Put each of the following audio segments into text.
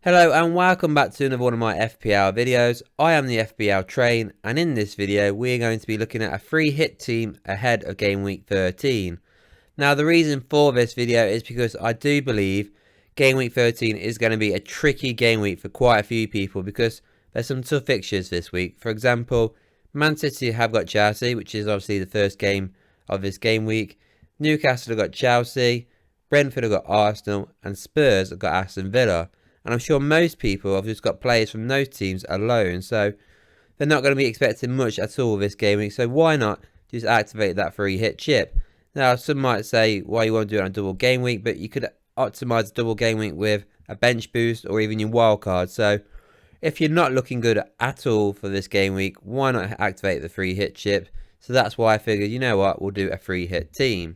Hello and welcome back to another one of my FPL videos. I am the FPL Train, and in this video we're going to be looking at a free hit team ahead of game week 13. Now the reason for this video is because I do believe game week 13 is going to be a tricky game week for quite a few people because there's some tough fixtures this week. For example, Man City have got Chelsea, which is obviously the first game of this game week. Newcastle have got Chelsea, Brentford have got Arsenal, and Spurs have got Aston Villa. And I'm sure most people have just got players from those teams alone, so they're not going to be expecting much at all this game week. So why not just activate that free hit chip? Now, some might say why you want to do it on a double game week, but you could optimize a double game week with a bench boost or even your wild card. So if you're not looking good at all for this game week, why not activate the free hit chip? So that's why I figured, you know what, we'll do a free hit team.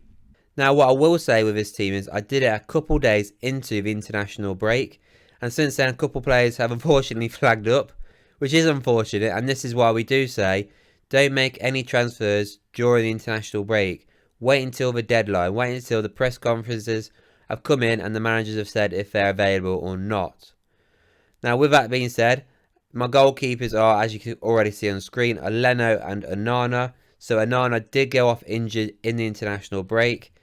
Now, what I will say with this team is I did it a couple days into the international break. And since then, a couple players have unfortunately flagged up, which is unfortunate. And this is why we do say, don't make any transfers during the international break. Wait until the deadline. Wait until the press conferences have come in and the managers have said if they're available or not. Now, with that being said, my goalkeepers are, as you can already see on screen, a Leno and Onana. So Onana did go off injured in the international break.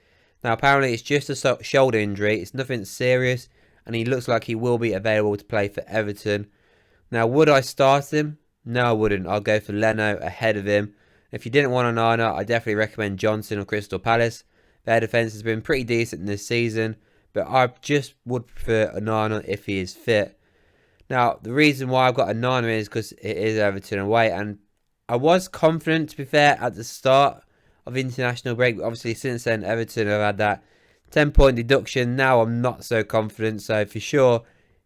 Now, apparently it's just a shoulder injury. It's nothing serious. And he looks like he will be available to play for Everton. Now, would I start him? No, I wouldn't. I'll go for Leno ahead of him. If you didn't want Onana, I definitely recommend Johnson or Crystal Palace. Their defence has been pretty decent this season, but I just would prefer Onana if he is fit. Now, the reason why I've got Onana is because it is Everton away, and I was confident, to be fair, at the start of international break. But obviously, since then, Everton have had that 10-point deduction. Now I'm not so confident. So for sure,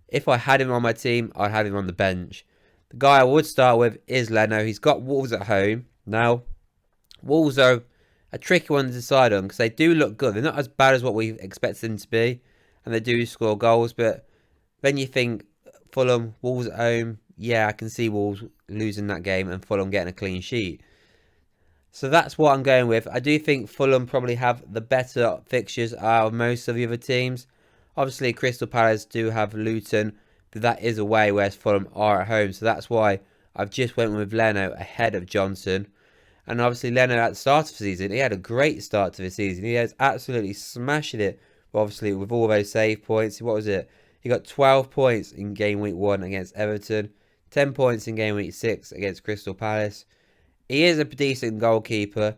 if I had him on my team, I'd have him on the bench. The guy I would start with is Leno. He's got Wolves at home. Now, Wolves are a tricky one to decide on because they do look good. They're not as bad as what we expect them to be. And they do score goals. But then you think Fulham, Wolves at home. Yeah, I can see Wolves losing that game and Fulham getting a clean sheet. So that's what I'm going with. I do think Fulham probably have the better fixtures out of most of the other teams. Obviously, Crystal Palace do have Luton, but that is away, whereas Fulham are at home. So that's why I've just went with Leno ahead of Johnson. And obviously, Leno at the start of the season, he had a great start to the season. He has absolutely smashed it. Obviously, with all those save points. What was it? He got 12 points in game week 1 against Everton. 10 points in game week 6 against Crystal Palace. He is a decent goalkeeper.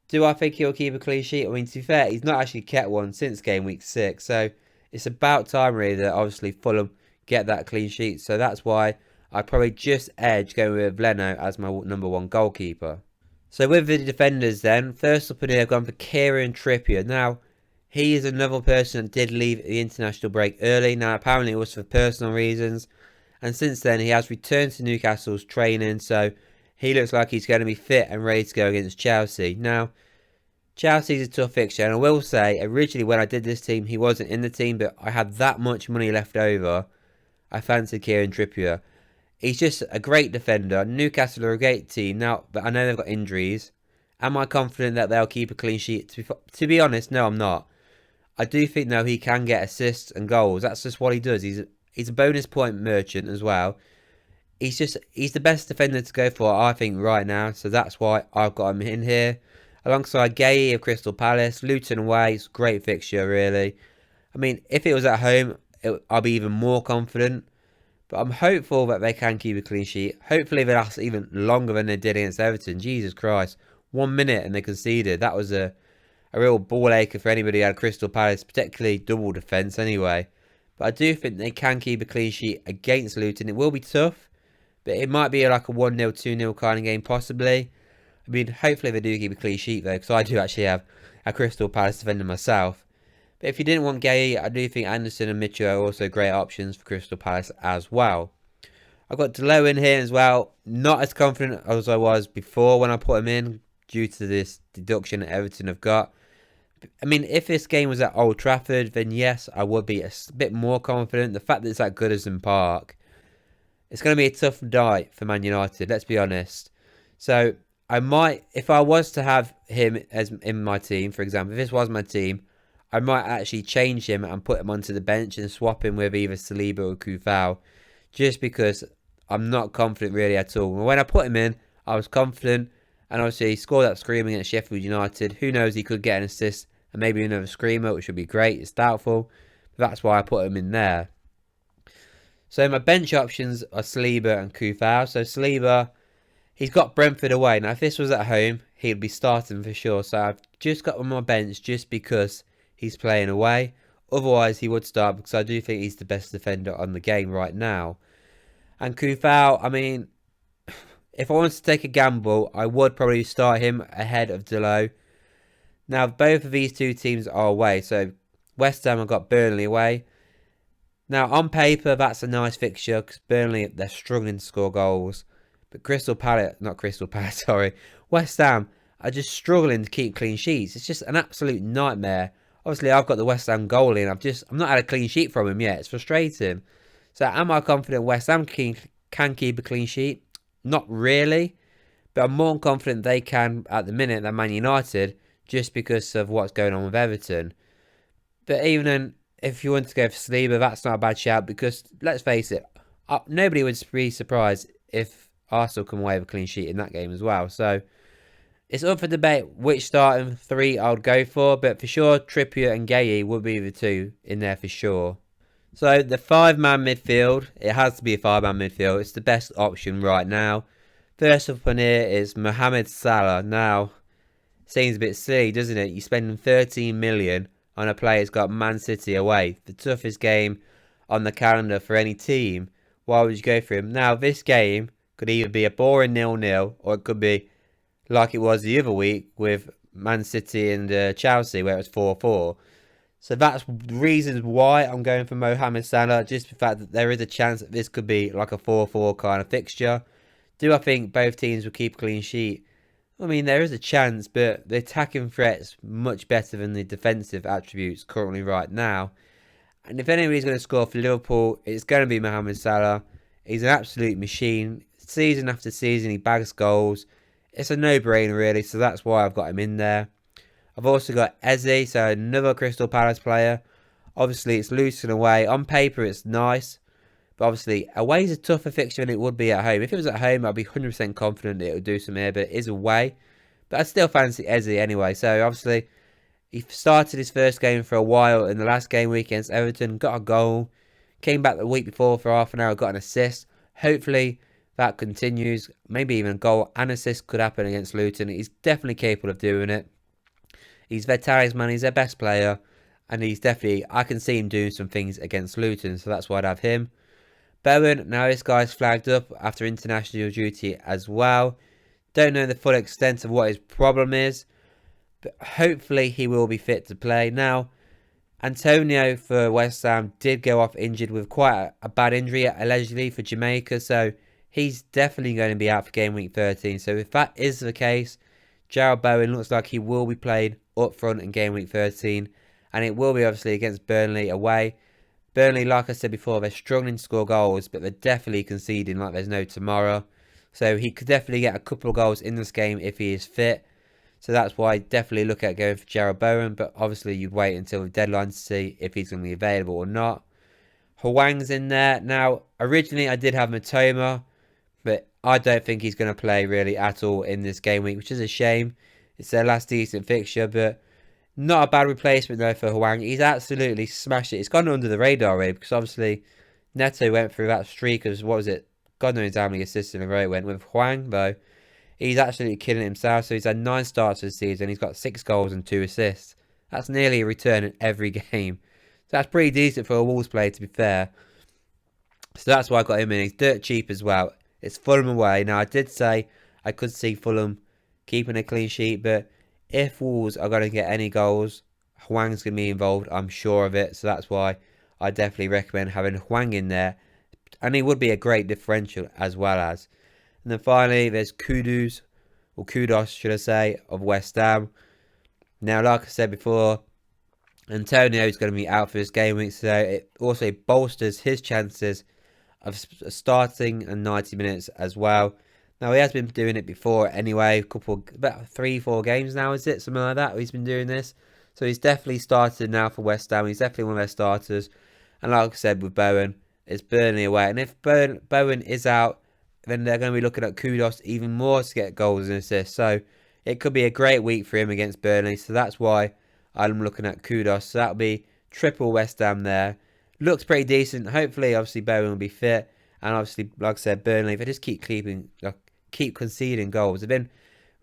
Do I think he'll keep a clean sheet? I mean, to be fair, he's not actually kept one since game week 6. So it's about time, really, that obviously Fulham get that clean sheet. So that's why I probably just edge going with Leno as my number 1 goalkeeper. So with the defenders then, first up in here, I've gone for Kieran Trippier. Now, he is another person that did leave the international break early. Now, apparently it was for personal reasons. And since then, he has returned to Newcastle's training. So he looks like he's going to be fit and ready to go against Chelsea. Now, Chelsea's a tough fixture. And I will say, originally when I did this team, he wasn't in the team. But I had that much money left over. I fancied Kieran Trippier. He's just a great defender. Newcastle are a great team. Now, but I know they've got injuries. Am I confident that they'll keep a clean sheet? To be honest, no, I'm not. I do think, though, he can get assists and goals. That's just what he does. He's a bonus point merchant as well. He's the best defender to go for, I think, right now. So that's why I've got him in here. Alongside Gay of Crystal Palace. Luton away. It's a great fixture, really. I mean, if it was at home, I'll be even more confident. But I'm hopeful that they can keep a clean sheet. Hopefully they last even longer than they did against Everton. Jesus Christ. 1 minute and they conceded. That was a real ball acher for anybody who had Crystal Palace. Particularly double defence anyway. But I do think they can keep a clean sheet against Luton. It will be tough. But it might be like a 1-0, 2-0 kind of game possibly. I mean, hopefully they do keep a clean sheet though. Because I do actually have a Crystal Palace defender myself. But if you didn't want Gay, I do think Anderson and Mitchell are also great options for Crystal Palace as well. I've got Delo in here as well. Not as confident as I was before when I put him in. Due to this deduction that Everton have got. I mean, if this game was at Old Trafford, then yes, I would be a bit more confident. The fact that it's at Goodison Park, it's going to be a tough night for Man United, let's be honest. So, I might, if I was to have him as in my team, for example, if this was my team, I might actually change him and put him onto the bench and swap him with either Saliba or Kufau, just because I'm not confident really at all. When I put him in, I was confident, and obviously he scored that screamer against Sheffield United. Who knows, he could get an assist and maybe another screamer, which would be great. It's doubtful, but that's why I put him in there. So my bench options are Saliba and Kufau. So Saliba, he's got Brentford away. Now if this was at home, he'd be starting for sure. So I've just got him on my bench just because he's playing away. Otherwise he would start, because I do think he's the best defender on the game right now. And Kufau, I mean, if I wanted to take a gamble, I would probably start him ahead of Delo. Now, both of these two teams are away. So, West Ham have got Burnley away. Now, on paper, that's a nice fixture, because Burnley, they're struggling to score goals. But West Ham are just struggling to keep clean sheets. It's just an absolute nightmare. Obviously, I've got the West Ham goalie, and I've not had a clean sheet from him yet. It's frustrating. So, am I confident West Ham can keep a clean sheet? Not really, but I'm more confident they can at the minute than Man United, just because of what's going on with Everton. But even then, if you want to go for Saliba, that's not a bad shout, because let's face it, nobody would be surprised if Arsenal come away with a clean sheet in that game as well. So it's up for debate which starting three I would go for, but for sure Trippier and Gueye would be the two in there for sure. So the 5-man midfield, it has to be a 5-man midfield. It's the best option right now. First up on here is Mohamed Salah. Now, seems a bit silly, doesn't it? You're spending 13 million on a player who's got Man City away, the toughest game on the calendar for any team. Why would you go for him? Now, this game could either be a boring 0-0, or it could be like it was the other week with Man City and Chelsea, where it was 4-4. So that's the reasons why I'm going for Mohamed Salah, just the fact that there is a chance that this could be like a 4-4 kind of fixture. Do I think both teams will keep a clean sheet? I mean, there is a chance, but the attacking threat's much better than the defensive attributes currently right now. And if anybody's going to score for Liverpool, it's going to be Mohamed Salah. He's an absolute machine. Season after season, he bags goals. It's a no-brainer, really, so that's why I've got him in there. I've also got Eze, so another Crystal Palace player. Obviously, it's Luton away. On paper, it's nice. But obviously, away is a tougher fixture than it would be at home. If it was at home, I'd be 100% confident it would do some here, but it is away. But I still fancy Eze anyway. So, obviously, he started his first game for a while in the last game week against Everton. Got a goal. Came back the week before for half an hour. Got an assist. Hopefully, that continues. Maybe even a goal and assist could happen against Luton. He's definitely capable of doing it. He's their talisman, he's their best player, and he's definitely, I can see him doing some things against Luton, so that's why I'd have him. Bowen, now this guy's flagged up after international duty as well. Don't know the full extent of what his problem is, but hopefully he will be fit to play. Now, Antonio for West Ham did go off injured with quite a bad injury, allegedly, for Jamaica, so he's definitely going to be out for game week 13. So if that is the case, Jarrod Bowen looks like he will be played up front in game week 13, and it will be obviously against Burnley away. Burnley, like I said before, they're struggling to score goals, but they're definitely conceding like there's no tomorrow. So he could definitely get a couple of goals in this game if he is fit. So that's why I definitely look at going for Jarrod Bowen, but obviously you'd wait until the deadline to see if he's going to be available or not. Hwang's in there. Now, originally I did have Matoma, but I don't think he's going to play really at all in this game week, which is a shame. It's their last decent fixture, but not a bad replacement though for Hwang. He's absolutely smashed it. It's gone under the radar really, because obviously Neto went through that streak of, what was it? God knows how many assists in a row it went with. Hwang though, he's absolutely killing himself. So he's had 9 starts this season. He's got 6 goals and 2 assists. That's nearly a return in every game. So that's pretty decent for a Wolves player, to be fair. So that's why I got him in. He's dirt cheap as well. It's Fulham away. Now, I did say I could see Fulham keeping a clean sheet, but if Wolves are going to get any goals, Hwang's going to be involved. I'm sure of it. So that's why I definitely recommend having Hwang in there. And he would be a great differential as well as. And then finally, there's Kudos, should I say, of West Ham. Now, like I said before, Antonio is going to be out for this game week, so it also bolsters his chances of starting in 90 minutes as well. Now, he has been doing it before anyway, about 3-4 games now, is it? Something like that, he's been doing this. So he's definitely started now for West Ham. He's definitely one of their starters. And like I said with Bowen, it's Burnley away. And if Bowen is out, then they're going to be looking at Kudos even more to get goals and assists. So it could be a great week for him against Burnley. So that's why I'm looking at Kudos. So that'll be triple West Ham there. Looks pretty decent. Hopefully, obviously, Bowen will be fit. And obviously, like I said, Burnley, if they just keep conceding goals. They've been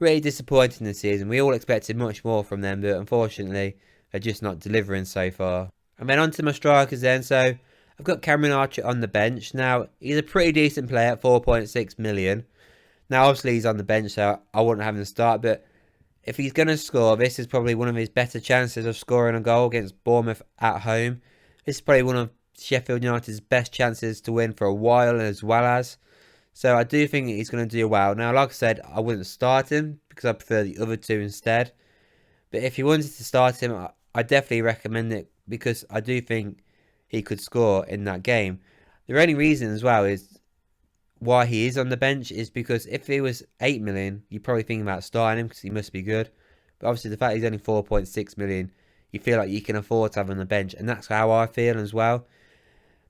really disappointing this season. We all expected much more from them, but unfortunately, they're just not delivering so far. And then on to my strikers then. So I've got Cameron Archer on the bench. Now, he's a pretty decent player at 4.6 million. Now, obviously, he's on the bench, so I wouldn't have him start. But if he's going to score, this is probably one of his better chances of scoring a goal against Bournemouth at home. This is probably one of Sheffield United's best chances to win for a while as well as. So I do think he's going to do well. Now, like I said, I wouldn't start him because I prefer the other two instead. But if you wanted to start him, I definitely recommend it because I do think he could score in that game. The only reason as well is why he is on the bench is because if he was 8 million, you're probably thinking about starting him because he must be good. But obviously the fact he's only 4.6 million, you feel like you can afford to have him on the bench. And that's how I feel as well.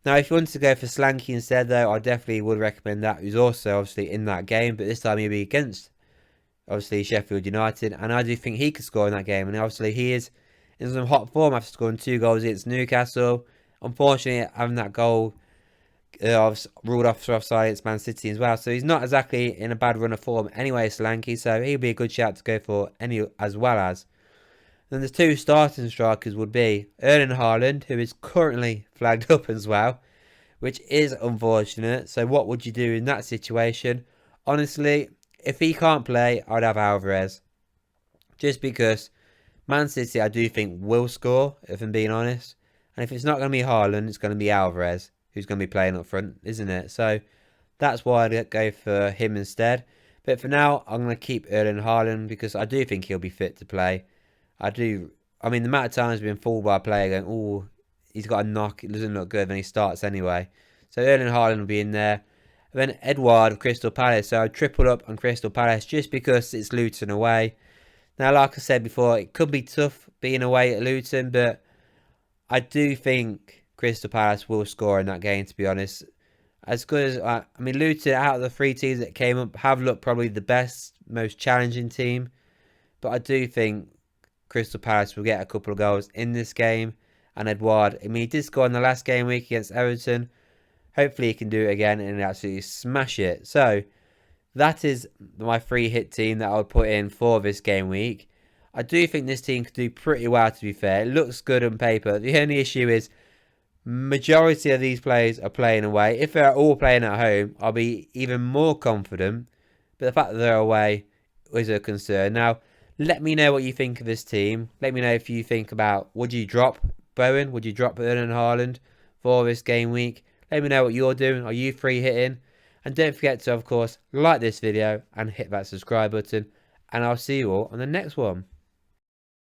Now, if you wanted to go for Slanky instead, though, I definitely would recommend that. Who's also obviously in that game, but this time he'll be against, obviously, Sheffield United. And I do think he could score in that game. And obviously, he is in some hot form after scoring 2 goals against Newcastle. Unfortunately, having that goal ruled off for offside against Man City as well. So he's not exactly in a bad run of form anyway, Slanky. So he'll be a good shout to go for any as well as. Then the 2 starting strikers would be Erling Haaland, who is currently flagged up as well, which is unfortunate. So what would you do in that situation? Honestly, if he can't play, I'd have Alvarez. Just because Man City, I do think, will score, if I'm being honest. And if it's not going to be Haaland, it's going to be Alvarez, who's going to be playing up front, isn't it? So that's why I'd go for him instead. But for now, I'm going to keep Erling Haaland because I do think he'll be fit to play. I mean, the amount of times been fooled by a player going, oh, he's got a knock, it doesn't look good, then he starts anyway. So Erling Haaland will be in there. And then Edouard of Crystal Palace. So I tripled up on Crystal Palace just because it's Luton away. Now, like I said before, it could be tough being away at Luton, but I do think Crystal Palace will score in that game, to be honest. As good as, I mean, Luton, out of the 3 teams that came up, have looked probably the best, most challenging team. But I do think Crystal Palace will get a couple of goals in this game. And Edouard, I mean, he did score in the last game week against Everton. Hopefully he can do it again and absolutely smash it. So that is my free hit team that I would put in for this game week. I do think this team could do pretty well, to be fair. It looks good on paper. The only issue is majority of these players are playing away. If they're all playing at home, I'll be even more confident. But the fact that they're away is a concern. Now, let me know what you think of this team. Let me know if you think about, would you drop Bowen? Would you drop Erling Haaland for this game week? Let me know what you're doing. Are you free hitting? And don't forget to, of course, like this video and hit that subscribe button. And I'll see you all on the next one.